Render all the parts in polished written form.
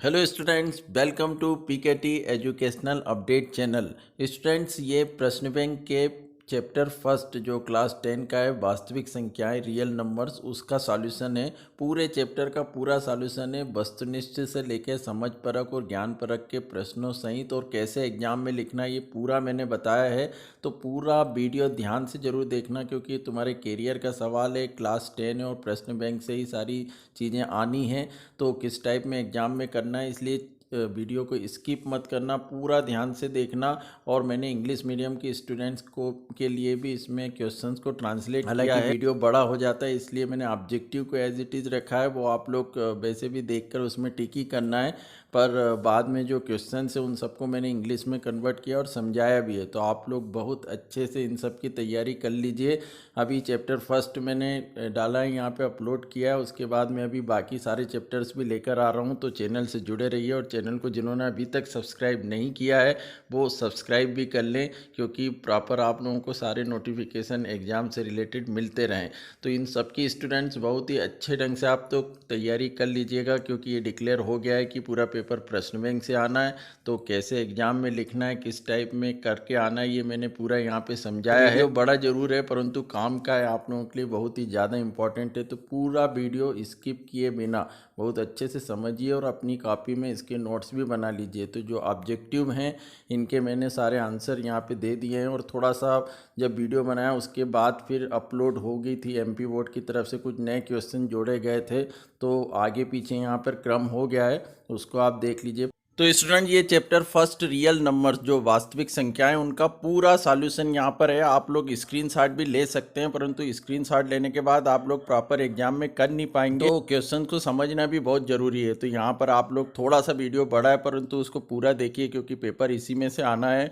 Hello students, welcome to PKT educational update channel. Students, ये प्रश्न bank के chapter first जो क्लास 10 का है, वास्तविक संख्याएं रियल नंबर्स, उसका सॉल्यूशन है। पूरे चैप्टर का पूरा सॉल्यूशन है, वस्तुनिष्ठ से लेकर समझ परक और ज्ञान परक के प्रश्नों सहित, और कैसे एग्जाम में लिखना है ये पूरा मैंने बताया है। तो पूरा वीडियो ध्यान से ज़रूर देखना, क्योंकि तुम्हारे कैरियर का सवाल है, क्लास 10 है और प्रश्न बैंक से ही सारी चीज़ें आनी हैं। तो किस टाइप में एग्ज़ाम में करना है, इसलिए वीडियो को स्किप मत करना, पूरा ध्यान से देखना। और मैंने इंग्लिश मीडियम के स्टूडेंट्स को के लिए भी इसमें क्वेश्चंस को ट्रांसलेट किया है। वीडियो बड़ा हो जाता है, इसलिए मैंने ऑब्जेक्टिव को एज इट इज़ रखा है। वो आप लोग वैसे भी देखकर उसमें टिक ही करना है, पर बाद में जो क्वेश्चन है उन सबको मैंने इंग्लिश में कन्वर्ट किया और समझाया भी है। तो आप लोग बहुत अच्छे से इन सब की तैयारी कर लीजिए। अभी चैप्टर फर्स्ट मैंने डाला है, यहाँ पे अपलोड किया है। उसके बाद मैं अभी बाकी सारे चैप्टर्स भी लेकर आ रहा हूँ, तो चैनल से जुड़े रहिए। और चैनल को जिन्होंने अभी तक सब्सक्राइब नहीं किया है वो सब्सक्राइब भी कर लें, क्योंकि प्रॉपर आप लोगों को सारे नोटिफिकेशन एग्ज़ाम से रिलेटेड मिलते रहें। तो इन सब की स्टूडेंट्स बहुत ही अच्छे ढंग से आप तो तैयारी कर लीजिएगा, क्योंकि ये डिक्लेयर हो गया है कि पूरा पेपर प्रश्न बैंक से आना है। तो कैसे एग्ज़ाम में लिखना है, किस टाइप में करके आना है, ये मैंने पूरा यहाँ पे समझाया है। बड़ा ज़रूर है, परंतु काम का है, आप लोगों के लिए बहुत ही ज़्यादा इंपॉर्टेंट है। तो पूरा वीडियो स्किप किए बिना बहुत अच्छे से समझिए और अपनी कॉपी में इसके नोट्स भी बना लीजिए। तो जो ऑब्जेक्टिव हैं इनके मैंने सारे आंसर यहाँ पे दे दिए हैं। और थोड़ा सा जब वीडियो बनाया उसके बाद फिर अपलोड हो गई थी, एमपी बोर्ड की तरफ से कुछ नए क्वेश्चन जोड़े गए थे, तो आगे पीछे यहाँ पर क्रम हो गया है, उसको आप देख लीजिए। तो स्टूडेंट, ये चैप्टर फर्स्ट रियल नंबर्स जो वास्तविक संख्याएं, उनका पूरा सॉल्यूशन यहाँ पर है। आप लोग स्क्रीनशॉट भी ले सकते हैं, परंतु स्क्रीनशॉट लेने के बाद आप लोग प्रॉपर एग्जाम में कर नहीं पाएंगे, तो क्वेश्चन को समझना भी बहुत ज़रूरी है। तो यहाँ पर आप लोग थोड़ा सा वीडियो बड़ा है, परंतु उसको पूरा देखिए, क्योंकि पेपर इसी में से आना है।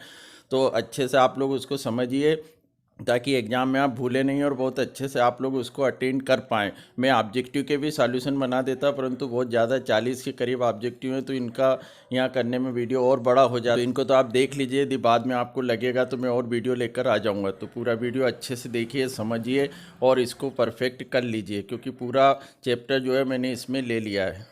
तो अच्छे से आप लोग उसको समझिए, ताकि एग्ज़ाम में आप भूले नहीं और बहुत अच्छे से आप लोग उसको अटेंड कर पाएँ। मैं ऑब्जेक्टिव के भी सॉल्यूशन बना देता, परंतु बहुत ज़्यादा 40 के करीब ऑब्जेक्टिव हैं, तो इनका यहाँ करने में वीडियो और बड़ा हो जाता है। तो इनको तो आप देख लीजिए, यदि बाद में आपको लगेगा तो मैं और वीडियो लेकर आ जाऊँगा। तो पूरा वीडियो अच्छे से देखिए, समझिए और इसको परफेक्ट कर लीजिए, क्योंकि पूरा चैप्टर जो है मैंने इसमें ले लिया है।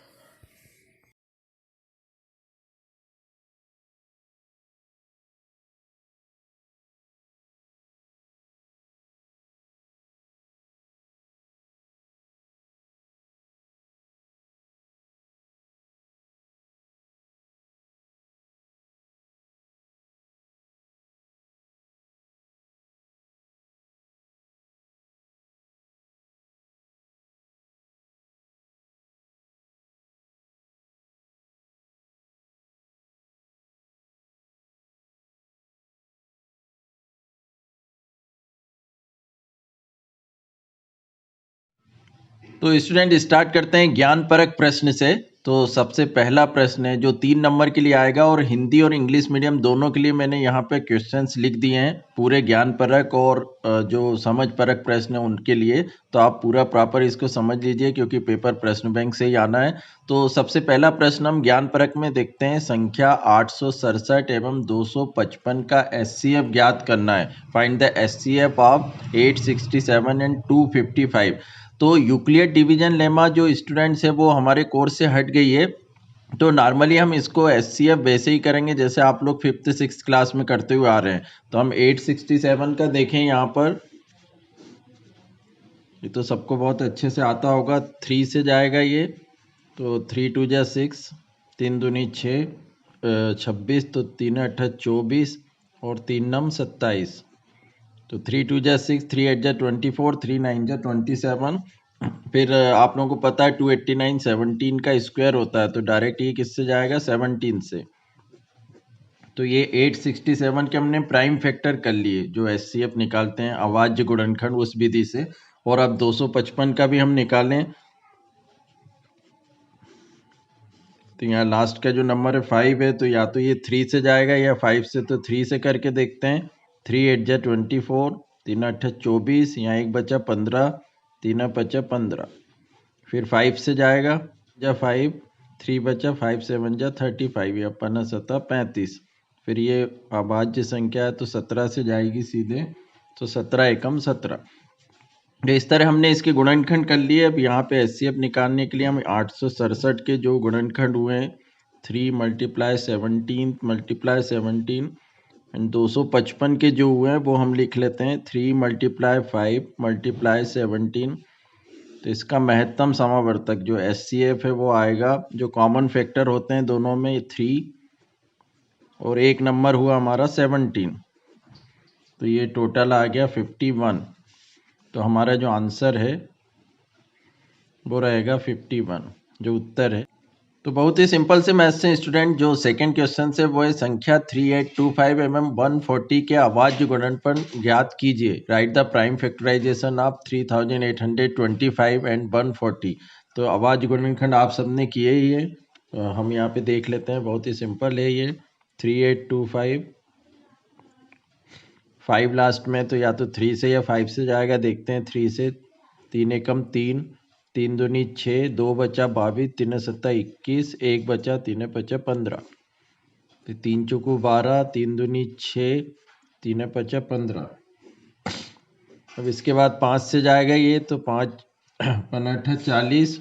तो स्टूडेंट, स्टार्ट करते हैं ज्ञान परक प्रश्न से। तो सबसे पहला प्रश्न है जो 3 नंबर के लिए आएगा, और हिंदी और इंग्लिश मीडियम दोनों के लिए मैंने यहाँ पे क्वेश्चंस लिख दिए हैं, पूरे ज्ञान परक और जो समझ परक प्रश्न है उनके लिए। तो आप पूरा प्रॉपर इसको समझ लीजिए, क्योंकि पेपर प्रश्न बैंक से ही आना है। तो सबसे पहला प्रश्न हम ज्ञान परक में देखते हैं। संख्या 867 एवं 255 का एचसीएफ ज्ञात करना है। Find the HCF of 867 and 255। तो यूक्लिड डिवीजन लेमा जो स्टूडेंट्स है वो हमारे कोर्स से हट गई है। तो नॉर्मली हम इसको एचसीएफ वैसे ही करेंगे जैसे आप लोग 5th 6th क्लास में करते हुए आ रहे हैं। तो हम 867 का देखें यहाँ पर, ये तो सबको बहुत अच्छे से आता होगा। 3 से जाएगा ये, तो 3 2 जा 6, 3 दूनी 6, 26, तो 3 8 24 और 3 9 27। तो 3 2 जा 6, 3 8 जा 24, 3 9 जा 27। फिर आप लोगों को पता है 289 17 का स्क्वायर होता है, तो डायरेक्ट ये किससे जाएगा, 17 से। तो ये 867 के हमने प्राइम फैक्टर कर लिए, जो एचसीएफ निकालते हैं अभाज्य गुणनखंड उस विधि से। और अब 255 का भी हम निकालें, तो यहाँ लास्ट का जो नंबर है 5 है, तो या तो ये 3 से जाएगा या 5 से। तो 3 से करके देखते हैं। 3 8 जा 24, 3 8 24, यहाँ एक बचा 15, 3 बचा 15। फिर 5 से जाएगा, जा 5, 3 बचा, 5 7 जा 35, या 5 7 35। फिर ये अभाज्य संख्या है तो 17 से जाएगी सीधे, तो 17 एकम 17। तो इस तरह हमने इसके गुणनखंड कर लिए। अब यहाँ पे एचसीएफ निकालने के लिए हम 867 के जो गुणनखंड हुए हैं 3 मल्टीप्लाई 17 मल्टीप्लाई 17 एंड 255 के जो हुए हैं वो हम लिख लेते हैं 3 मल्टीप्लाई 5 मल्टीप्लाई 17। तो इसका महत्तम समावर्तक जो SCF है वो आएगा, जो कॉमन फैक्टर होते हैं दोनों में 3 और एक नंबर हुआ हमारा 17, तो ये टोटल आ गया 51। तो हमारा जो आंसर है वो रहेगा 51, जो उत्तर है। तो बहुत ही सिंपल से मैथ्स से स्टूडेंट, जो सेकंड क्वेश्चन से वो है संख्या 3825 140 के अभाज्य गुणनफल ज्ञात कीजिए। Write the prime factorization of 3825 and 140। तो अभाज्य गुणनखंड आप सबने किए ही है, तो हम यहाँ पे देख लेते हैं। बहुत ही सिंपल है ये 3825, 5 लास्ट में, तो या तो 3 से या 5 से जाएगा। देखते हैं 3 से। 3 एकम 3, 3 दूनी 6, 2 बचा 22, 3 सत्ता 21, 1 बचा, 3 पचा 15, तो 3 चौको 12, 3 दूनी 6, 3 पचा 15। अब इसके बाद 5 से जाएगा ये, तो 5 5 40,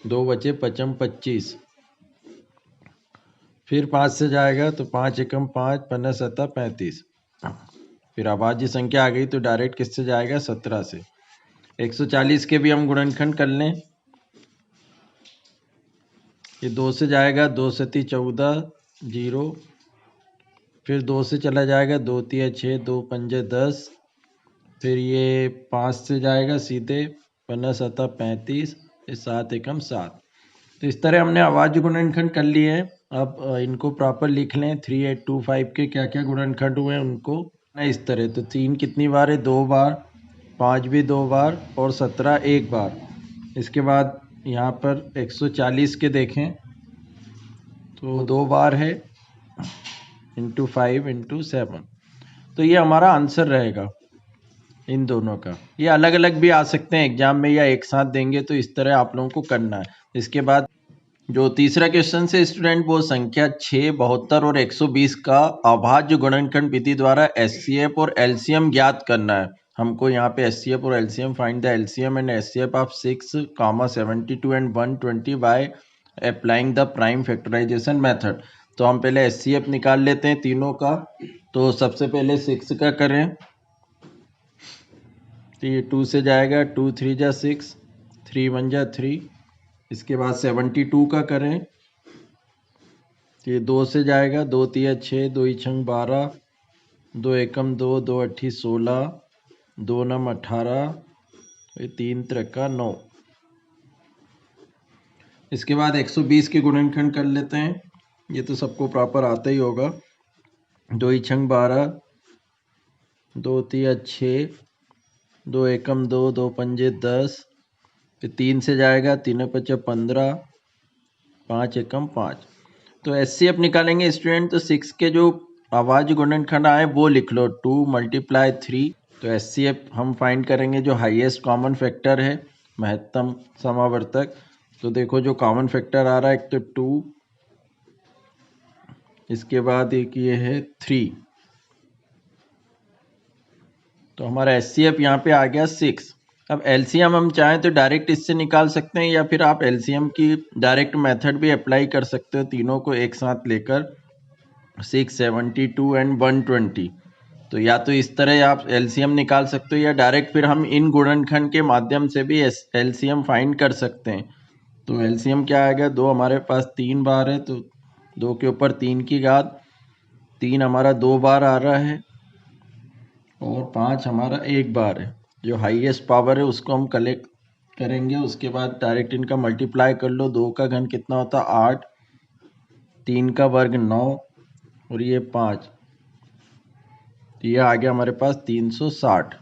2 बचे 55 25। फिर 5 से जाएगा तो 5 एकम 5, 5 सत्ता 35। फिर अभाज्य संख्या आ गई तो डायरेक्ट किससे जाएगा? 17 से। 140 के भी हम गुणनखंड कर लें। ये 2 से जाएगा, 2 सती 14 0। फिर 2 से चला जाएगा, 2 तिया 6, 2 पंजे 10। फिर ये 5 से जाएगा सीधे, 15 सत्ता 35, 7 एकम 7। तो इस तरह हमने अभाज्य गुणनखंड कर लिए हैं। अब इनको प्रॉपर लिख लें। 3825 के क्या क्या गुणनखंड हुए हैं उनको इस तरह। तो 3 कितनी बार है? 2 बार, 5 भी 2 बार और 17 एक बार। इसके बाद यहाँ पर 140 के देखें तो 2 बार है, इंटू 5 इंटू 7। तो ये हमारा आंसर रहेगा इन दोनों का। ये अलग अलग भी आ सकते हैं एग्जाम में या एक साथ देंगे, तो इस तरह आप लोगों को करना है। इसके बाद जो तीसरा क्वेश्चन से स्टूडेंट, वो संख्या 6, 72 और 120 का अभाज्य गुणनखंड विधि द्वारा SCF और LCM ज्ञात करना है। हमको यहाँ पे SCF और LCM, find the LCM and SCF of 6, 72 and 120 by applying the prime factorization method. तो हम पहले SCF निकाल लेते हैं तीनों का। तो सबसे पहले 6 का करें, तो ये 2 से जाएगा, 2 3 जा 6, 3 1 जा 3। इसके बाद 72 का करें, तो ये 2 से जाएगा, 2 तिया 6, 2 छंग 12, 2 एकम 2, 2 अट्ठी 16, 2 नम 18, 3 त्रिका 9। इसके बाद 120 के गुणनखंड कर लेते हैं। ये तो सबको प्रॉपर आता ही होगा। 2 छंग 12, 2 तिया 6, 2 एकम 2, 2 पंजे 10, फिर 3 से जाएगा, 3 पचा 15, 5 एकम 5। तो SCF निकालेंगे स्टूडेंट। तो 6 के जो अभाज्य गुणनखंड आए वो लिख लो, 2 मल्टीप्लाई 3। तो SCF हम फाइंड करेंगे जो हाईएस्ट कॉमन फैक्टर है, महत्तम समावर्तक। तो देखो जो कॉमन फैक्टर आ रहा है, एक तो 2, इसके बाद एक ये है 3। तो हमारा SCF यहाँ पे आ गया 6। अब LCM हम चाहें तो डायरेक्ट इससे निकाल सकते हैं, या फिर आप LCM की डायरेक्ट मेथड भी अप्लाई कर सकते हो, तीनों को एक साथ लेकर 6, 72 एंड 120। तो या तो इस तरह आप LCM निकाल सकते हो, या डायरेक्ट फिर हम इन गुणनखंड के माध्यम से भी LCM फाइंड कर सकते हैं। तो LCM क्या आएगा? 2 हमारे पास 3 बार है, तो 2 के ऊपर 3 की घात 3 हमारा 2 बार आ रहा है, और 5 हमारा 1 बार है। जो हाईएस्ट पावर है उसको हम कलेक्ट करेंगे। उसके बाद डायरेक्ट इनका मल्टीप्लाई कर लो। 2 का घन कितना होता है? 8, 3 का वर्ग 9, और ये 5, ये आ गया हमारे पास 360।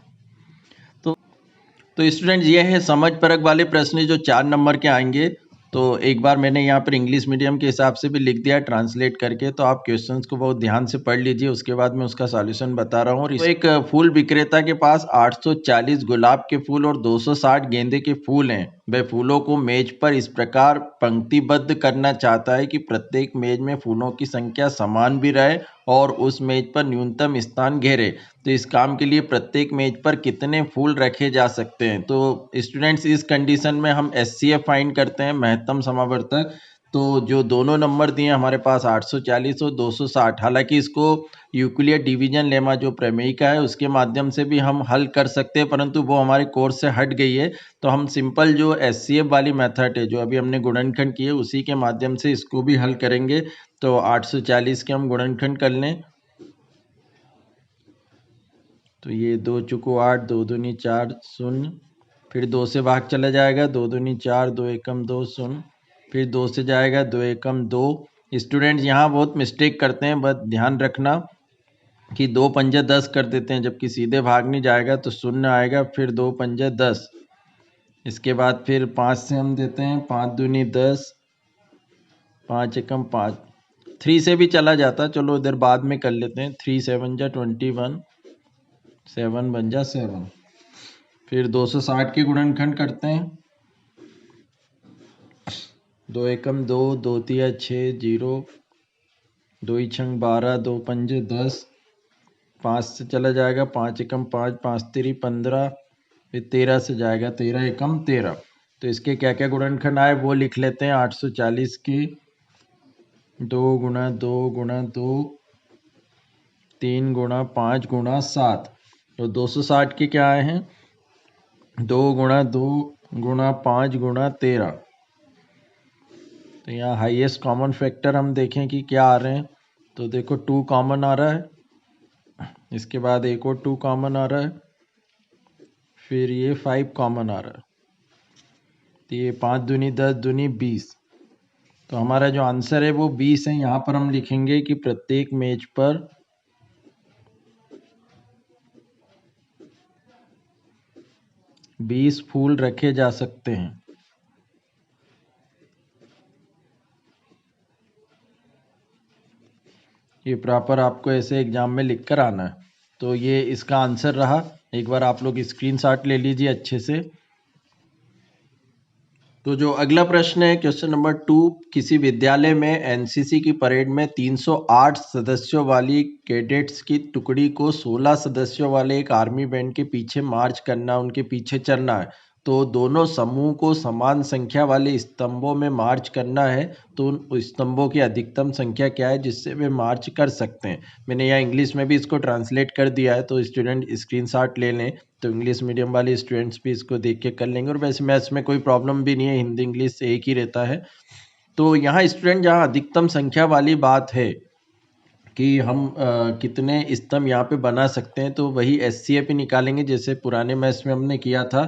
तो स्टूडेंट ये है समझ परक वाले प्रश्न जो 4 नंबर के आएंगे। तो एक बार मैंने यहाँ पर इंग्लिश मीडियम के हिसाब से भी लिख दिया ट्रांसलेट करके, तो आप क्वेश्चंस को बहुत ध्यान से पढ़ लीजिए, उसके बाद मैं उसका सॉल्यूशन बता रहा हूँ। और तो एक फूल विक्रेता के पास 840 गुलाब के फूल और 260 गेंदे के फूल हैं। वह फूलों को मेज पर इस प्रकार पंक्तिबद्ध करना चाहता है कि प्रत्येक मेज में फूलों की संख्या समान भी रहे और उस मेज पर न्यूनतम स्थान घेरे। तो इस काम के लिए प्रत्येक मेज पर कितने फूल रखे जा सकते हैं? तो स्टूडेंट्स इस कंडीशन में हम SCF फाइंड करते हैं, महत्तम समावर्तक। तो जो दोनों नंबर दिए हमारे पास 840 और 260, हालांकि इसको यूक्लिड डिवीजन लेमा जो प्रमेय का है उसके माध्यम से भी हम हल कर सकते हैं, परंतु वो हमारे कोर्स से हट गई है। तो हम सिंपल जो एचसीएफ वाली मेथड है जो अभी हमने गुणनखंड की है उसी के माध्यम से इसको भी हल करेंगे। तो 840 के हम गुणनखंड कर लें तो ये 2 चुको 8, 2 दूनी 4 शून्य, फिर 2 से भाग चला जाएगा, 2 दूनी 4, 2 एकम 2 शून्य, फिर 2 से जाएगा 2 एकम 2। स्टूडेंट्स यहाँ बहुत मिस्टेक करते हैं, बस ध्यान रखना कि 2 पंजे 10 कर देते हैं, जबकि सीधे भाग नहीं जाएगा तो शून्य आएगा, फिर 2 पंजे 10। इसके बाद फिर 5 से हम देते हैं, 5 दूनी 10, 5 एकम 5, 3 से भी चला जाता, चलो इधर बाद में कर लेते हैं। 3 7 जा 21, 7 बन जा 7। फिर 260 के गुणनखंड करते हैं, 2 एकम 2, 2 तिया 6, 0, 2 छंग 12, 2 पंजे 10, 5 से चला जाएगा, 5 एकम 5, 5 तिरी 15, फिर 13 से जाएगा, 13 एकम 13। तो इसके क्या क्या गुणनखंड आए वो लिख लेते हैं। 840 के 2 गुणा 2 गुणा 2, 3 गुणा 5 गुणा 7। तो 260 के क्या आए हैं, 2 गुणा 2 गुणा 5 गुणा 13। तो यहाँ हाईएस्ट कॉमन फैक्टर हम देखें कि क्या आ रहे हैं, तो देखो 2 कॉमन आ रहा है, इसके बाद एक और 2 कॉमन आ रहा है, फिर ये 5 कॉमन आ रहा है, तो ये 5 दूनी 10 दूनी 20। तो हमारा जो आंसर है वो 20 है। यहाँ पर हम लिखेंगे कि प्रत्येक मेज पर 20 फूल रखे जा सकते हैं। ये प्रॉपर आपको ऐसे एग्जाम में लिख कर आना है। तो ये इसका आंसर रहा, एक बार आप लोग स्क्रीनशॉट ले लीजिए अच्छे से। तो जो अगला प्रश्न है क्वेश्चन नंबर 2, किसी विद्यालय में एनसीसी की परेड में 308 सदस्यों वाली कैडेट्स की टुकड़ी को 16 सदस्यों वाले एक आर्मी बैंड के पीछे मार्च करना, उनके पीछे चलना है। तो दोनों समूह को समान संख्या वाले स्तंभों में मार्च करना है, तो उन स्तंभों की अधिकतम संख्या क्या है जिससे वे मार्च कर सकते हैं। मैंने यहाँ इंग्लिश में भी इसको ट्रांसलेट कर दिया है, तो स्टूडेंट स्क्रीनशॉट ले लें, तो इंग्लिश मीडियम वाले स्टूडेंट्स भी इसको देख के कर लेंगे। और वैसे मैथ्स में कोई प्रॉब्लम भी नहीं है, हिंदी इंग्लिश से एक ही रहता है। तो यहाँ स्टूडेंट जहाँ अधिकतम संख्या वाली बात है कि हम कितने स्तंभ यहाँ पे बना सकते हैं, तो वही एचसीएफ ही निकालेंगे जैसे पुराने मैथ्स में हमने किया था।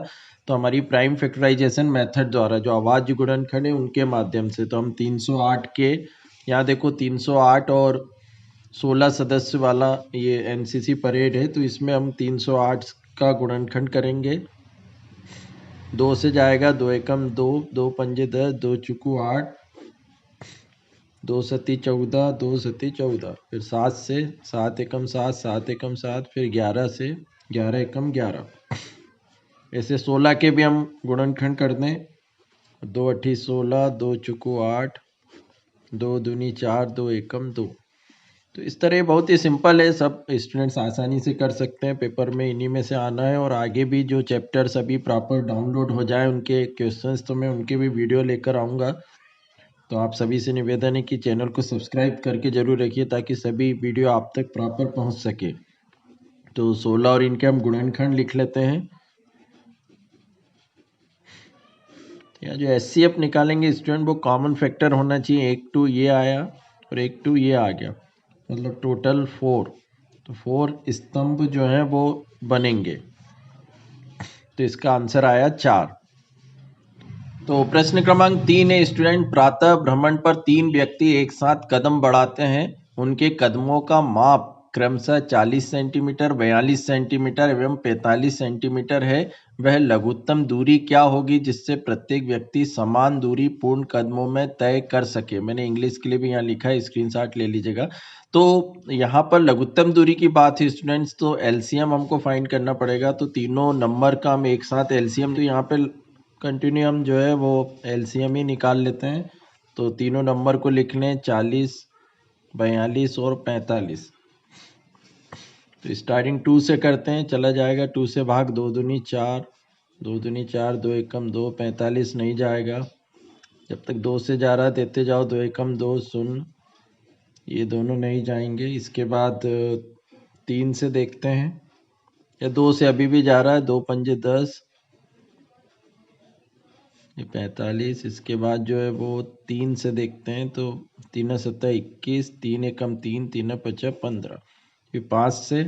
तो हमारी प्राइम फैक्टराइजेशन मेथड द्वारा जो अभाज्य गुणनखंड है उनके माध्यम से, तो हम 308 के, यहाँ देखो 308 और 16 सदस्य वाला ये एनसीसी परेड है, तो इसमें हम 308 का गुणनखंड करेंगे। 2 से जाएगा, 2 एकम 2, 2 पंजे 10, 2 चुकू 8, 2 सती 14, 2 सती 14, फिर 7 से, 7 एकम 7, 7 एकम 7, फिर 11 से, 11 एकम 11। ऐसे 16 के भी हम गुणनखंड कर दें, 2 अठी 16, 2 चुकू 8, 2 दूनी 4, 2 एकम 2। तो इस तरह बहुत ही सिंपल है, सब स्टूडेंट्स आसानी से कर सकते हैं। पेपर में इन्हीं में से आना है, और आगे भी जो चैप्टर्स अभी प्रॉपर डाउनलोड हो जाए उनके क्वेश्चंस, तो मैं उनके भी वीडियो लेकर आऊँगा। तो आप सभी से निवेदन है कि चैनल को सब्सक्राइब करके जरूर रखिए ताकि सभी वीडियो आप तक प्रॉपर पहुँच सके। तो 16 और इनके हम गुणनखंड लिख लेते हैं। यहाँ जो एचसीएफ निकालेंगे स्टूडेंट, वो कॉमन फैक्टर होना चाहिए, 1 2 ये आया और 1 2 ये आ गया, मतलब टोटल 4। तो 4 स्तंभ जो हैं वो बनेंगे, तो इसका आंसर आया 4। तो प्रश्न क्रमांक 3 है स्टूडेंट, प्रातः भ्रमण पर 3 व्यक्ति एक साथ कदम बढ़ाते हैं, उनके कदमों का माप क्रमशः 40 सेंटीमीटर, 42 सेंटीमीटर एवं 45 सेंटीमीटर है। वह लघुत्तम दूरी क्या होगी जिससे प्रत्येक व्यक्ति समान दूरी पूर्ण कदमों में तय कर सके। मैंने इंग्लिश के लिए भी यहाँ लिखा है, स्क्रीनशॉट ले लीजिएगा। तो यहाँ पर लघुत्तम दूरी की बात है स्टूडेंट्स, तो एलसीएम हमको फाइंड करना पड़ेगा। तो तीनों नंबर का हम एक साथ एलसीएम, तो यहाँ पे कंटिन्यू हम जो है वो एलसीएम ही निकाल लेते हैं। तो तीनों नंबर को लिख लें, 40, 42 और 45। तो स्टार्टिंग 2 से करते हैं, चला जाएगा 2 से भाग, 2 दूनी 4, 2 दूनी 4, 2 एकम 2, 45 नहीं जाएगा, जब तक 2 से जा रहा है देते जाओ, 2 एकम 2 शून्य, ये दोनों नहीं जाएंगे। इसके बाद 3 से देखते हैं, या 2 से अभी भी जा रहा है, 2 पंजे 10, ये 45। इसके बाद जो है वो 3 से देखते हैं, तो 3 सत्ता 21, 3 एकम 3, 3 पचा 15। फिर 5 से,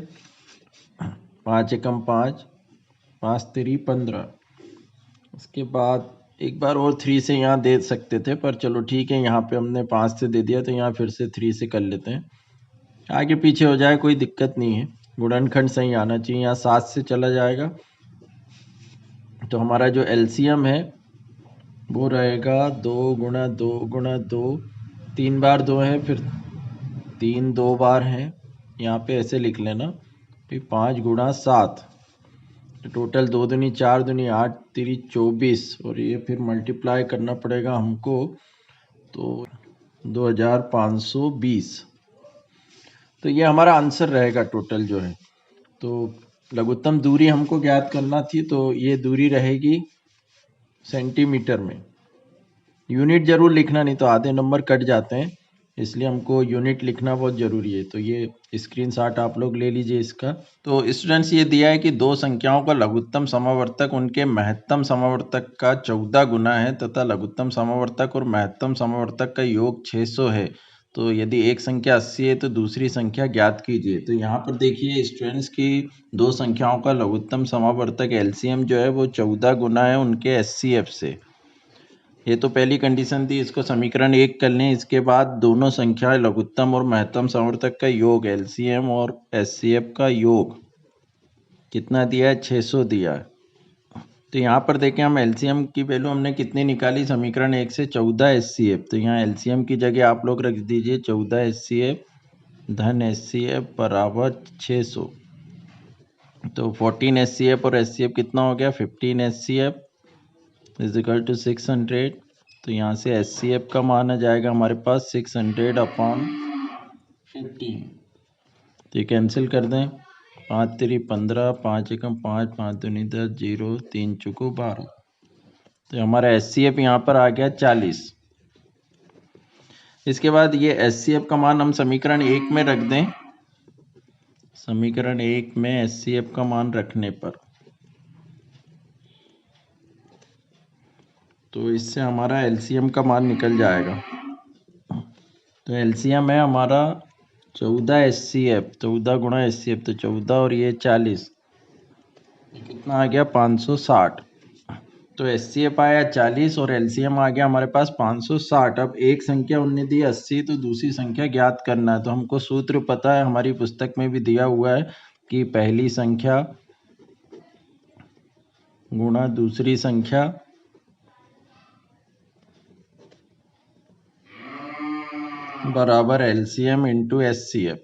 5 एकम 5, 5 3 15। उसके बाद एक बार और 3 से यहाँ दे सकते थे, पर चलो ठीक है, यहाँ पे हमने 5 से दे दिया, तो यहाँ फिर से 3 से कर लेते हैं। आगे पीछे हो जाए कोई दिक्कत नहीं है, गुणनखंड सही आना चाहिए। यहाँ 7 से चला जाएगा, तो हमारा जो एलसीएम है वो रहेगा 2 गुणा 2 गुणा 2, 3 बार 2 है, फिर 3 2 बार है, यहाँ पे ऐसे लिख लेना। फिर 5 गुणा 7, टोटल 2 दूनी 4 दूनी 8 3 24, और ये फिर मल्टीप्लाई करना पड़ेगा हमको, तो 2520। तो ये हमारा आंसर रहेगा टोटल जो है। तो लघुत्तम दूरी हमको ज्ञात करना थी, तो ये दूरी रहेगी सेंटीमीटर में। यूनिट जरूर लिखना, नहीं तो आधे नंबर कट जाते हैं, इसलिए हमको यूनिट लिखना बहुत ज़रूरी है। तो ये स्क्रीनशॉट आप लोग ले लीजिए इसका। तो स्टूडेंट्स, ये दिया है कि दो संख्याओं का लघुत्तम समावर्तक उनके महत्तम समावर्तक का 14 गुना है, तथा लघुत्तम समावर्तक और महत्तम समावर्तक का योग 600 है। तो यदि एक संख्या 80 है तो दूसरी संख्या ज्ञात कीजिए। तो यहाँ पर देखिए स्टूडेंट्स की दो संख्याओं का लघुत्तम समावर्तक एलसीएम जो है वो 14 गुना है उनके एचसीएफ से। ये तो पहली कंडीशन थी, इसको समीकरण 1 कर लें। इसके बाद दोनों संख्याएं लघुत्तम और महत्तम समावर्तक का योग, एलसीएम और एचसीएफ का योग कितना दिया है, 600 दिया है। तो यहाँ पर देखें, हम एलसीएम की वैल्यू हमने कितनी निकाली, समीकरण 1 से 14 एचसीएफ। तो यहाँ एलसीएम की जगह आप लोग रख दीजिए 14 एचसीएफ धन एचसीएफ बराबर 600। तो 14 एचसीएफ और एचसीएफ कितना हो गया, 15 एचसीएफ इज इक्वल टू 600। तो यहाँ से एचसीएफ का मान आ जाएगा हमारे पास 600/15। तो ये कैंसिल कर दें, 5 3 15, 5 एकम 5, 5 दूनी 10, 0 3 चुको 12। तो हमारा एचसीएफ यहाँ पर आ गया 40। इसके बाद ये एचसीएफ का मान हम समीकरण 1 में रख दें। समीकरण 1 में एचसीएफ का मान रखने पर, तो इससे हमारा एलसीएम का मान निकल जाएगा। तो एलसीएम है हमारा 14 एचसीएफ, 14 गुणा एचसीएफ, तो 14 और ये 40, कितना आ गया 560। तो एचसीएफ आया 40 और एलसीएम आ गया हमारे पास 560। अब एक संख्या उनने दी 80, तो दूसरी संख्या ज्ञात करना है। तो हमको सूत्र पता है, हमारी पुस्तक में भी दिया हुआ है कि पहली संख्या गुणा दूसरी संख्या बराबर एलसीएम इंटू एचसीएफ।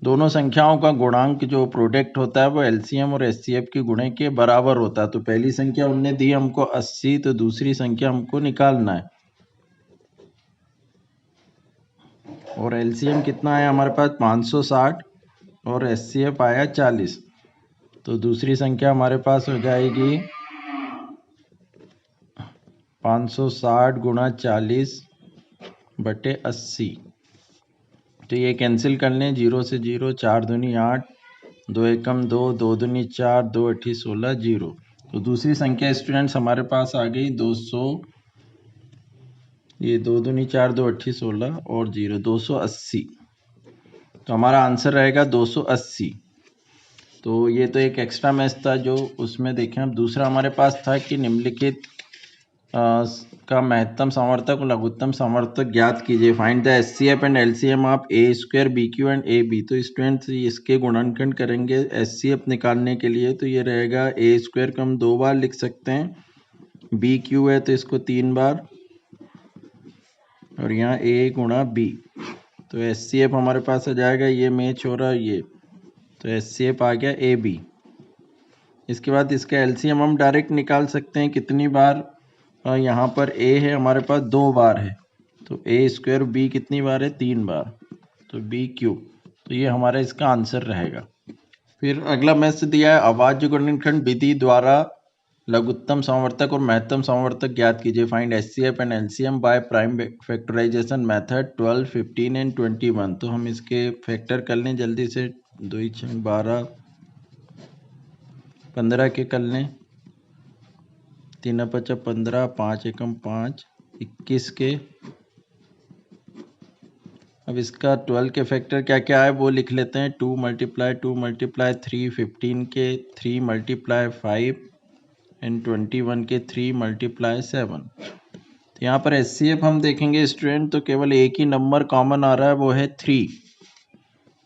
दोनों संख्याओं का गुणांक जो प्रोडक्ट होता है वो एलसीएम और एचसीएफ के गुणे के बराबर होता है। तो पहली संख्या उनने दी हमको 80, तो दूसरी संख्या हमको निकालना है। और एलसीएम कितना आया हमारे पास 560 और एचसीएफ आया 40। तो दूसरी संख्या हमारे पास हो जाएगी 560 गुणा 40/80। तो ये कैंसिल कर लें, 0 से 0, 4 दूनी 8, 2 एकम 2, 2 दूनी 4, 2 अठी 16, 0। तो दूसरी संख्या स्टूडेंट्स हमारे पास आ गई 200, ये 2 दूनी 4, 2 अठी 16 और 0, 280। तो हमारा आंसर रहेगा 280। तो ये तो एक एक्स्ट्रा मैथ था जो उसमें देखें। अब दूसरा हमारे पास था कि निम्नलिखित का महत्तम समवर्तक और लघुत्तम समवर्तक ज्ञात कीजिए। Find the HCF and LCM of A square B Q and A B. तो स्टूडेंट्स इसके गुणनखंड करेंगे एचसीएफ निकालने के लिए। तो ये रहेगा ए स्क्वायर को हम 2 बार लिख सकते हैं, बी क्यू है तो इसको 3 बार, और यहाँ ए गुणा बी। तो एचसीएफ हमारे पास आ जाएगा, ये मैच हो रहा है ये, तो एचसीएफ आ गया ए बी। इसके बाद इसका एलसीएम हम डायरेक्ट निकाल सकते हैं, कितनी बार, यहाँ पर ए है हमारे पास 2 बार है, तो ए स्क्वायर बी कितनी बार है, 3 बार, तो बी क्यूब। तो ये हमारा इसका आंसर रहेगा। फिर अगला मैथ दिया है, अभाज्य गुणनखंड विधि द्वारा लघुत्तम समवर्तक और महत्तम समवर्तक ज्ञात कीजिए। Find HCF and LCM by prime factorization method 12, 15 and 21। तो हम इसके फैक्टर कर लें जल्दी से। 2 6 12, 15 के कर लें। 3 5 15, 5 एकम 5, 21 के। अब इसका 12 के फैक्टर क्या क्या है वो लिख लेते हैं। 2 × 3 15 के, 3 × 5 एंड 21 के, 3 × 7। तो यहाँ पर HCF हम देखेंगे स्टूडेंट, तो केवल एक ही नंबर कॉमन आ रहा है, वो है 3।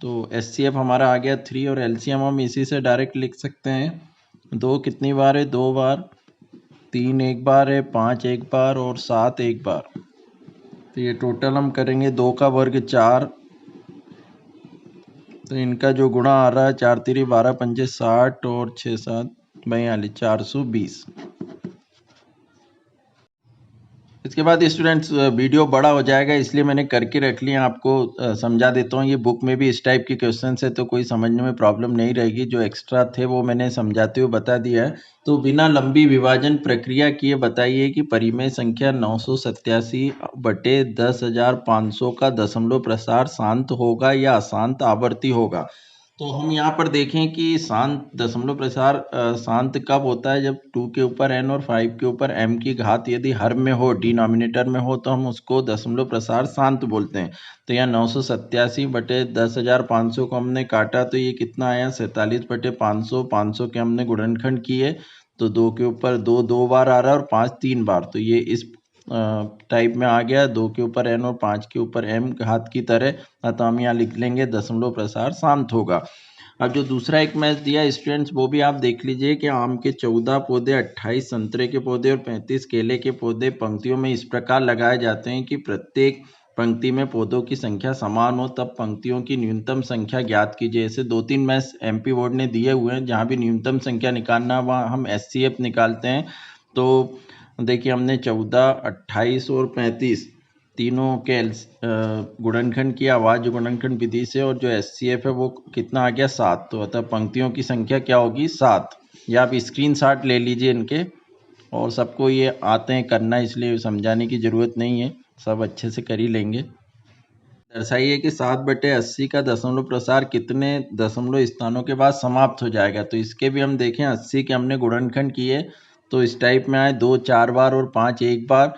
तो HCF हमारा आ गया 3 और LCM हम इसी से डायरेक्ट लिख सकते हैं। 2 कितनी बार है? 2 बार। 3 एक बार है, 5 एक बार और 7 एक बार। तो ये टोटल हम करेंगे 2 का वर्ग 4। तो इनका जो गुणा आ रहा है 4 3 12 5 60 और 6 7 42, 420। इसके बाद स्टूडेंट्स वीडियो बड़ा हो जाएगा, इसलिए मैंने करके रख लिया। आपको समझा देता हूँ। ये बुक में भी इस टाइप के क्वेश्चन है, तो कोई समझने में प्रॉब्लम नहीं रहेगी। जो एक्स्ट्रा थे वो मैंने समझाते हुए बता दिया है। तो बिना लंबी विभाजन प्रक्रिया किए बताइए कि परिमेय संख्या 987/10,500 का दशमलव प्रसार शांत होगा या अशांत आवर्ती होगा। तो हम यहाँ पर देखें कि शांत दशमलव प्रसार शांत कब होता है? जब 2 के ऊपर n और 5 के ऊपर m की घात यदि हर में हो, डिनोमिनेटर में हो, तो हम उसको दशमलव प्रसार शांत बोलते हैं। तो यहाँ 987/10,500 को हमने काटा, तो ये कितना आया? 47/500। 500 के हमने गुणनखंड किए, तो 2 के ऊपर 2 2 बार आ रहा है और 5 3 बार। तो ये इस टाइप में आ गया, 2 के ऊपर n और 5 के ऊपर m घात की तरह। तो हम यहाँ लिख लेंगे दशमलव प्रसार शांत होगा। अब जो दूसरा एक मैच दिया स्टूडेंट्स, वो भी आप देख लीजिए कि आम के 14 पौधे, 28 संतरे के पौधे और 35 केले के पौधे पंक्तियों में इस प्रकार लगाए जाते हैं कि प्रत्येक पंक्ति में पौधों की संख्या समान हो, तब पंक्तियों की न्यूनतम संख्या ज्ञात कीजिए। ऐसे 2-3 मैच MP बोर्ड ने दिए हुए हैं, जहाँ भी न्यूनतम संख्या निकालना वहाँ हम HCF निकालते हैं। तो देखिए हमने 14, 28 और 35 तीनों के गुणनखंड किया आवाज गुणनखंड विधि से, और जो HCF है वो कितना आ गया? 7। तो अतः पंक्तियों की संख्या क्या होगी? 7। या आप स्क्रीनशॉट ले लीजिए इनके, और सबको ये आते हैं करना, इसलिए समझाने की ज़रूरत नहीं है, सब अच्छे से कर ही लेंगे। दर्शाइए कि 7/80 का दशमलव प्रसार कितने दशमलव स्थानों के बाद समाप्त हो जाएगा। तो इसके भी हम देखें, 80 के हमने गुणनखंड किए तो इस टाइप में आए, 2 4 बार और 5 एक बार।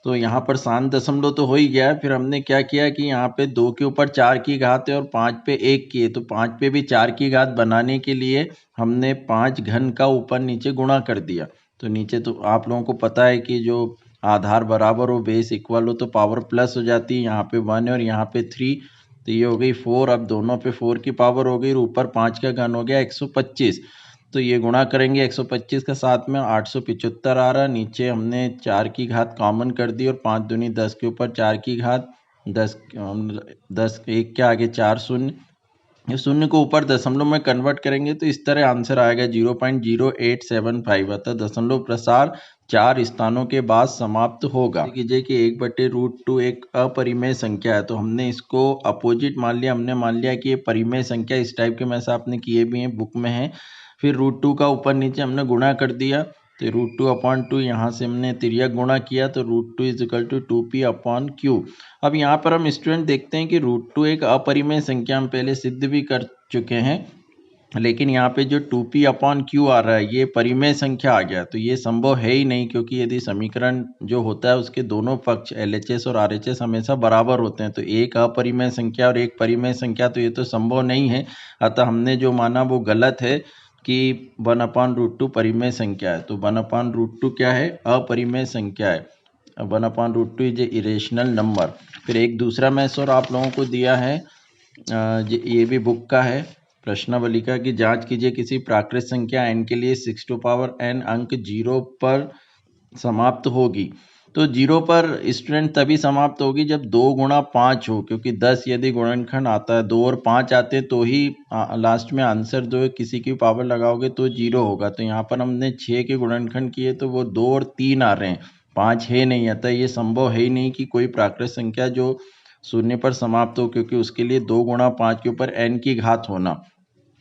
तो यहाँ पर शांत दशमलव तो हो ही गया है। फिर हमने क्या किया कि यहाँ पे 2 के ऊपर 4 की घात है और 5 पे 1 की है, तो 5 पे भी 4 की घात बनाने के लिए हमने 5 घन का ऊपर नीचे गुणा कर दिया। तो नीचे तो आप लोगों को पता है कि जो आधार बराबर हो, बेस इक्वल हो, तो पावर प्लस हो जाती है। यहाँ पे 1 और यहाँ पे 3, तो ये हो गई 4। अब दोनों पे 4 की पावर हो गई और ऊपर 5 का घन हो गया 125। तो ये गुणा करेंगे 125 का साथ में 875 आ रहा। नीचे हमने 4 की घात कॉमन कर दी और 5 दूनी 10 के ऊपर 4 की घात 10 10 1 के आगे 4 शून्य। ये शून्य को ऊपर दशमलव में कन्वर्ट करेंगे तो इस तरह आंसर आएगा 0.0875। अतः दशमलव प्रसार 4 स्थानों के बाद समाप्त होगा। कीजिए कि 1/√2 एक अपरिमेय संख्या है, तो हमने इसको अपोजिट मान लिया। हमने मान लिया कि ये परिमेय संख्या, इस टाइप के मैथ आपने किए भी हैं, बुक में है। फिर √2 का ऊपर नीचे हमने गुणा कर दिया, तो √2/2 यहाँ से हमने तिर्यक गुणा किया, तो √2 = 2p/q। अब यहाँ पर हम स्टूडेंट देखते हैं कि √2 एक अपरिमेय संख्या हम पहले सिद्ध भी कर चुके हैं, लेकिन यहाँ पे जो 2p/q आ रहा है ये परिमेय संख्या आ गया। तो ये संभव है ही नहीं, क्योंकि यदि समीकरण जो होता है उसके दोनों पक्ष LHS और RHS हमेशा बराबर होते हैं, तो एक अपरिमेय संख्या और एक परिमेय संख्या, तो ये तो संभव नहीं है। अतः हमने जो माना वो गलत है कि 1/√2 परिमेय संख्या है। तो 1/√2 क्या है? अपरिमेय संख्या है। 1/√2 इज ए इरेशनल नंबर। फिर एक दूसरा मैथ्स और आप लोगों को दिया है, ये भी बुक का है। प्रश्नावलिका की जांच कीजिए, किसी प्राकृत संख्या n के लिए 6n अंक 0 पर समाप्त होगी। तो 0 पर स्टूडेंट तभी समाप्त होगी जब 2 × 5 हो, क्योंकि 10 यदि गुणनखंड आता है, 2 और 5 आते तो ही लास्ट में आंसर जो है किसी की पावर लगाओगे तो 0 होगा। तो यहाँ पर हमने 6 के गुणनखंड किए तो वो 2 और 3 आ रहे हैं, 5 है नहीं आता। ये संभव है ही नहीं कि कोई प्राकृत संख्या जो 0 पर समाप्त हो, क्योंकि उसके लिए 2 × 5 के ऊपर n की घात होना।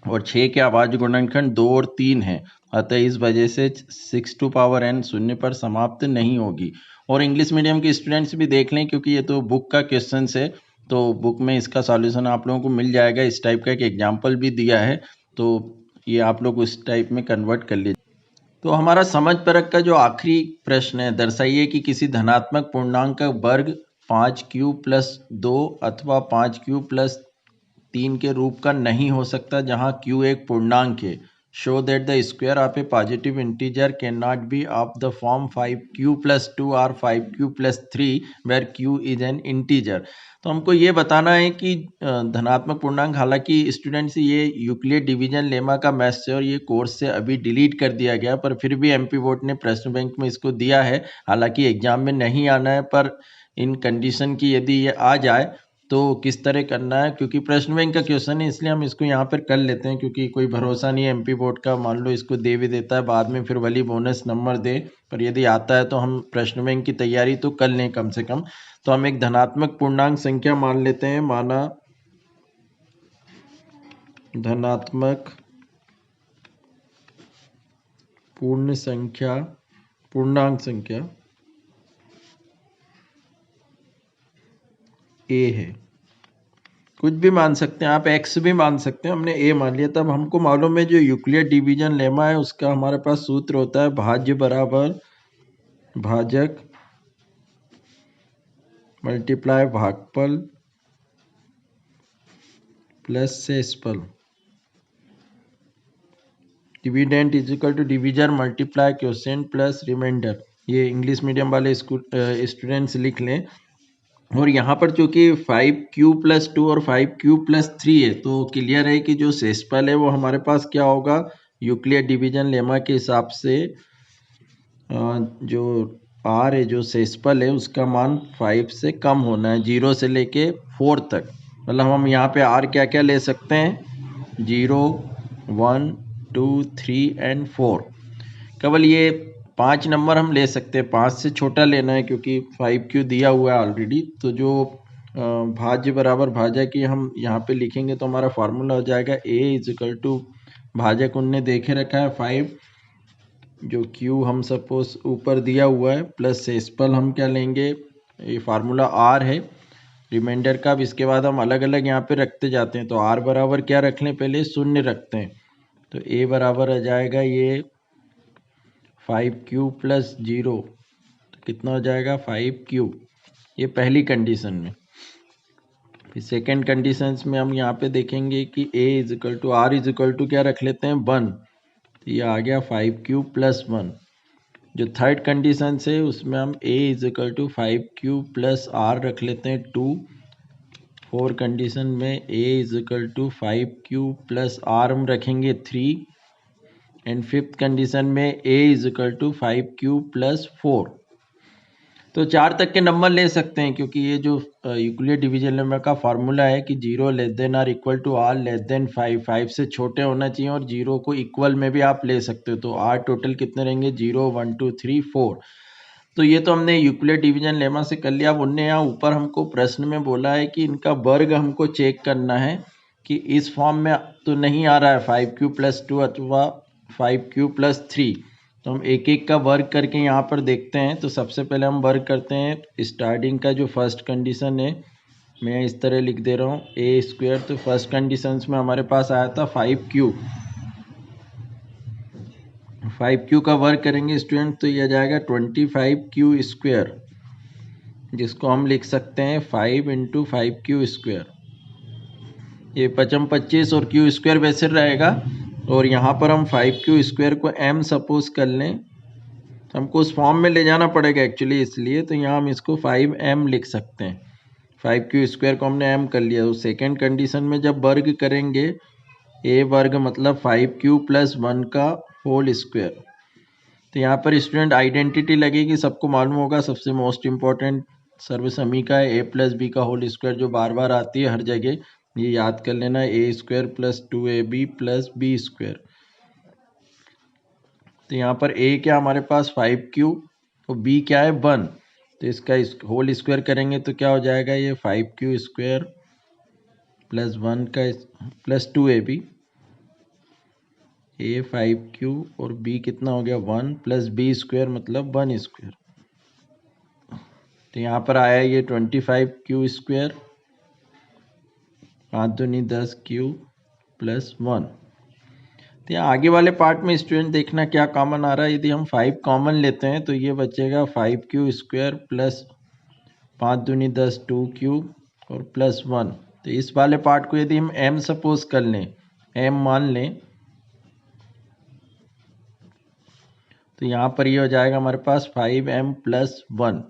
और 6 के अभाज्य गुणनखंड 2 और 3 है, अतः इस वजह से 6 टू पावर n शून्य पर समाप्त नहीं होगी। और इंग्लिश मीडियम के स्टूडेंट्स भी देख लें, क्योंकि ये तो बुक का क्वेश्चन है, तो बुक में इसका सॉल्यूशन आप लोगों को मिल जाएगा। इस टाइप का एक एग्जाम्पल भी दिया है, तो ये आप लोग उस टाइप में कन्वर्ट कर लीजिए। तो हमारा समझ परख का जो आखिरी प्रश्न है, दर्शाइए कि किसी धनात्मक पूर्णांक का वर्ग 5q+2 अथवा 5q+3 के रूप का नहीं हो सकता जहां q एक पूर्णांक है। Show that the square of a positive integer can not be of the form 5q+2 और 5q+3 where q is an integer. तो हमको ये बताना है कि धनात्मक पूर्णांक, हालांकि स्टूडेंट्स ये यूक्लिड डिवीजन लेमा का मैथ्स है और ये कोर्स से अभी डिलीट कर दिया गया, पर फिर भी एमपी बोर्ड ने प्रश्न बैंक में इसको दिया है। हालांकि एग्जाम में नहीं आना है, पर इन कंडीशन की यदि ये आ जाए तो किस तरह करना है, क्योंकि प्रश्न बैंक का क्वेश्चन है, इसलिए हम इसको यहाँ पर कर लेते हैं, क्योंकि कोई भरोसा नहीं है एमपी बोर्ड का। मान लो इसको दे भी देता है, बाद में फिर वही बोनस नंबर दे, पर यदि आता है तो हम प्रश्न बैंक की तैयारी तो कर लें कम से कम। तो हम एक धनात्मक पूर्णांक संख्या मान लेते हैं, माना धनात्मक पूर्णांक संख्या a है। कुछ भी मान सकते हैं आप, x भी मान सकते हैं, हमने a मान लिया। तब हमको मालूम है जो यूक्लिड डिवीजन लेमा है उसका हमारे पास सूत्र होता है भाज्य बराबर भाजक मल्टीप्लाई भागफल प्लस शेषफल। Dividend is equal to divisor multiply quotient plus remainder. ये इंग्लिश मीडियम वाले स्टूडेंट्स लिख लें। और यहाँ पर चूंकि 5q+2 और 5q+3 है, तो क्लियर है कि जो शेषफल है वो हमारे पास क्या होगा, यूक्लिड डिवीजन लेमा के हिसाब से जो r है, जो शेषफल है, उसका मान 5 से कम होना है, 0 से लेके 4 तक। मतलब हम यहाँ पे r क्या क्या ले सकते हैं, 0, 1, 2, 3 एंड 4। केवल ये 5 नंबर हम ले सकते हैं, 5 से छोटा लेना है क्योंकि 5q दिया हुआ है ऑलरेडी। तो जो भाज्य बराबर भाजक की हम यहाँ पे लिखेंगे तो हमारा फार्मूला हो जाएगा a इज इक्वल टू भाजक उनने देखे रखा है 5, जो q हम सपोज ऊपर दिया हुआ है, प्लस शेषफल हम क्या लेंगे, ये फार्मूला r है रिमाइंडर का। अब इसके बाद हम अलग अलग यहाँ पे रखते जाते हैं, तो r बराबर क्या रख लें, पहले शून्य रखते हैं, तो a बराबर आ जाएगा ये 5q+0, तो कितना हो जाएगा 5q, ये पहली कंडीशन में। फिर सेकेंड कंडीशन में हम यहाँ पे देखेंगे कि a is equal to r is equal to क्या रख लेते हैं 1, तो ये आ गया 5q+1। जो थर्ड कंडीशन है उसमें हम a is equal to 5q+r रख लेते हैं 2। फोर्थ कंडीशन में a is equal to 5q+r हम रखेंगे 3। एंड फिफ्थ कंडीशन में a is equal to 5q+4। तो 4 तक के नंबर ले सकते हैं, क्योंकि ये जो यूक्लिड डिवीजन लेमा का फार्मूला है कि 0 less than r equal to r less than 5, 5 से छोटे होना चाहिए, और 0 को इक्वल में भी आप ले सकते हो। तो r टोटल कितने रहेंगे, 0, 1, 2, 3, 4। तो ये तो हमने यूक्लिड डिवीजन लेमा से कर लिया। अब उनने यहाँ ऊपर हमको प्रश्न में बोला है कि इनका वर्ग हमको चेक करना है कि इस फॉर्म में तो नहीं आ रहा है 5q+2 अथवा 5q+3। तो हम एक एक का वर्ग करके यहाँ पर देखते हैं। तो सबसे पहले हम वर्ग करते हैं स्टार्टिंग का, जो फर्स्ट कंडीशन है मैं इस तरह लिख दे रहा हूँ a²। तो फर्स्ट कंडीशन में हमारे पास आया था 5q का वर्ग करेंगे स्टूडेंट, तो ये आ जाएगा 25q², जिसको हम लिख सकते हैं 5 × 5q²। ये 55 25 और q² वैसे रहेगा। और यहाँ पर हम 5q² को m सपोज कर लें, तो हमको उस फॉर्म में ले जाना पड़ेगा एक्चुअली, इसलिए तो यहाँ हम इसको 5m लिख सकते हैं। 5q² को हमने m कर लिया। तो सेकेंड कंडीशन में जब वर्ग करेंगे, a वर्ग मतलब 5q+1 का होल स्क्वायर। तो यहाँ पर स्टूडेंट आइडेंटिटी लगेगी, सबको मालूम होगा, सबसे मोस्ट इम्पॉर्टेंट सर्वसमीका है a+b का होल स्क्वायर, जो बार बार आती है हर जगह, ये याद कर लेना, a² + 2ab + b²। तो यहाँ पर a क्या हमारे पास 5q और b क्या है 1, तो इसका होल स्क्वायर करेंगे तो क्या हो जाएगा, ये 5q² + 1 का + 2ab ए 5q और b कितना हो गया 1 प्लस बी स्क्वायर मतलब 1 स्क्वायर। तो यहाँ पर आया ये 25q स्क्वायर, 5 दूनी 10q प्लस 1। तो यहाँ आगे वाले पार्ट में स्टूडेंट देखना क्या कॉमन आ रहा है। यदि हम 5 कॉमन लेते हैं तो ये बचेगा 5q स्क्वायर प्लस 5 दूनी 10 2q और प्लस 1। तो इस वाले पार्ट को यदि हम m सपोज कर लें, m मान लें, तो यहाँ पर ये हो जाएगा हमारे पास 5m प्लस 1।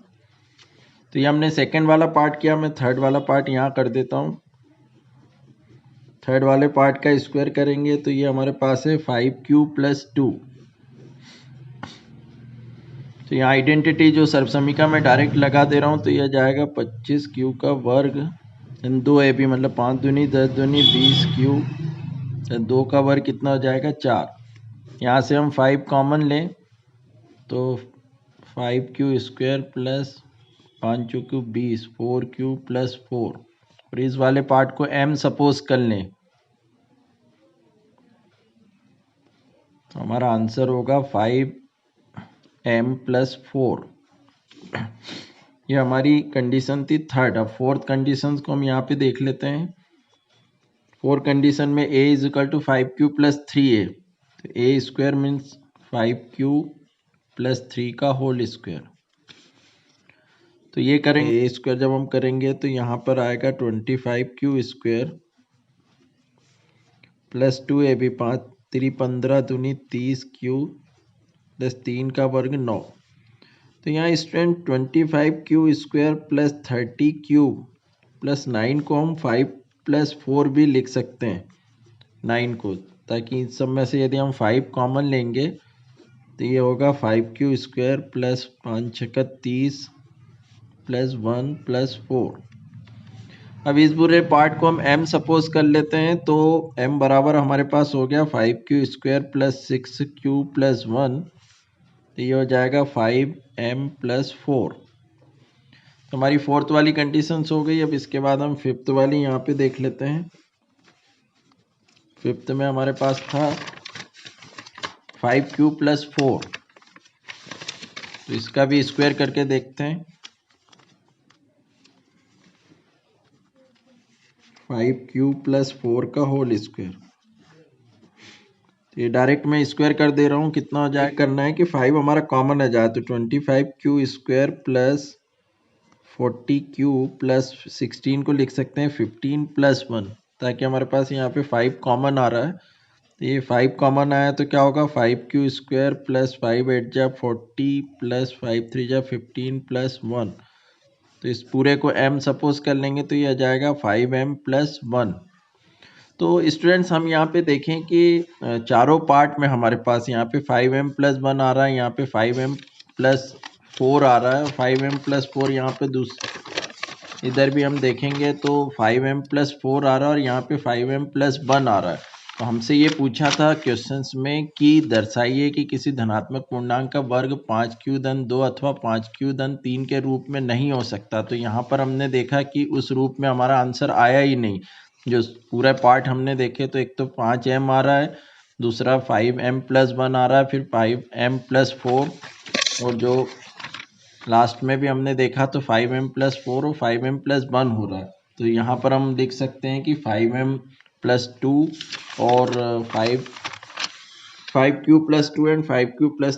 तो ये हमने सेकेंड वाला पार्ट किया, मैं थर्ड वाला पार्ट यहाँ कर देता हूँ। थर्ड वाले पार्ट का स्क्वायर करेंगे तो ये हमारे पास है 5q प्लस 2। तो यहाँ आइडेंटिटी जो सर्वसमीका में डायरेक्ट लगा दे रहा हूँ, तो यह जाएगा 25q का वर्ग, 2ab मतलब 5 दूनी 10 दूनी 20q, 2 का वर्ग कितना हो जाएगा 4। यहाँ से हम 5 कॉमन लें तो 5q स्क्वायर प्लस 5 चौके 20 4q प्लस 4। और इस वाले पार्ट को m सपोज कर लें तो हमारा आंसर होगा 5m प्लस 4। ये हमारी कंडीशन थी थर्ड। अब फोर्थ कंडीशन को हम यहाँ पे देख लेते हैं। फोर्थ कंडीशन में a is equal to 5q plus 3a, तो a square means 5q plus 3 का होल स्क्वायर। तो ये करेंगे a स्क्वायर जब हम करेंगे तो यहाँ पर आएगा 25q स्क्वायर प्लस 2ab 5 3 15 दूनी 30q प्लस 3 का वर्ग 9। तो यहाँ student 25q square plus 30q plus 9 को हम 5 प्लस 4 भी लिख सकते हैं 9 को, ताकि इस सब में से यदि हम 5 कॉमन लेंगे तो ये होगा 5q स्क्वायर प्लस 5 छक्का 30 प्लस 1 प्लस 4। अब इस पूरे पार्ट को हम m सपोज कर लेते हैं तो m बराबर हमारे पास हो गया 5q square plus 6q plus 1, तो ये हो जाएगा 5m प्लस 4। तो हमारी फोर्थ वाली कंडीशंस हो गई। अब इसके बाद हम फिफ्थ वाली यहाँ पे देख लेते हैं। फिफ्थ में हमारे पास था 5q प्लस 4, तो इसका भी स्क्वायर करके देखते हैं। 5q प्लस 4 का होल स्क्वायर, ये डायरेक्ट मैं स्क्वायर कर दे रहा हूँ। कितना हो जाए, करना है कि 5 हमारा कॉमन आ जाए, तो 25q square plus 40q plus 16 को लिख सकते हैं 15 प्लस 1, ताकि हमारे पास यहाँ पे 5 कॉमन आ रहा है। तो ये 5 कॉमन आया तो क्या होगा 5q स्क्वायर प्लस 5 8 जा 40 प्लस 5 3 जा 15 प्लस 1। तो इस पूरे को m सपोज कर लेंगे तो ये आ जाएगा 5m प्लस 1। तो स्टूडेंट्स हम यहाँ पे देखें कि चारों पार्ट में हमारे पास यहाँ पे 5m प्लस 1 आ रहा है, यहाँ पे 5m प्लस 4 आ रहा है, 5m प्लस 4 यहाँ पे इधर भी हम देखेंगे तो 5m प्लस 4 आ रहा है और यहाँ पे 5m प्लस 1 आ रहा है। तो हमसे ये पूछा था क्वेश्चंस में कि दर्शाइए कि किसी धनात्मक पूर्णांक का वर्ग 5q धन 2 अथवा 5q धन 3 के रूप में नहीं हो सकता। तो यहाँ पर हमने देखा कि उस रूप में हमारा आंसर आया ही नहीं। जो पूरा पार्ट हमने देखे तो एक तो 5m आ रहा है, दूसरा 5m प्लस 1 आ रहा है, फिर 5m प्लस 4, और जो लास्ट में भी हमने देखा तो 5m प्लस 4 और 5m प्लस 1 हो रहा है। तो यहाँ पर हम देख सकते हैं कि 5m प्लस 2 और 5q plus 2 and 5q plus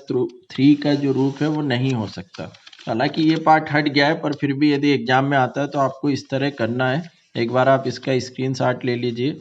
3 का जो रूप है वो नहीं हो सकता। हालांकि ये पार्ट हट गया है, पर फिर भी यदि एग्जाम में आता है तो आपको इस तरह करना है। एक बार आप इसका स्क्रीनशॉट ले लीजिए।